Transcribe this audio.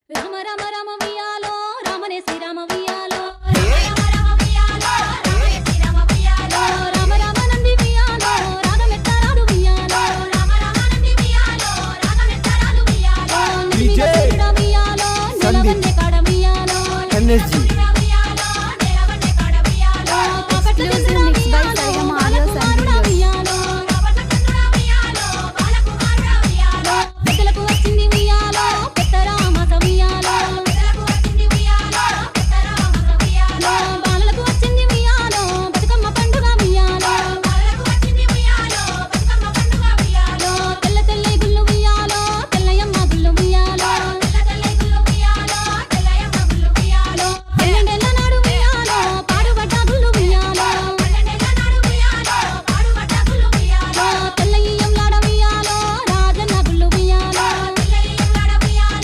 రామ రామ రామ వియాలో రామనే శ్రీరామ వియాలో రామ రామ వియాలో రామనే శ్రీరామ వియాలో రామ రామ నంది వియాలో రాగమెత్తరాలు వియాలో రామ రామ నంది వియాలో రాగమెత్తరాలు వియాలో DJ వియాలో నిలవన్నే కాడ వియాలో ఎనర్జీ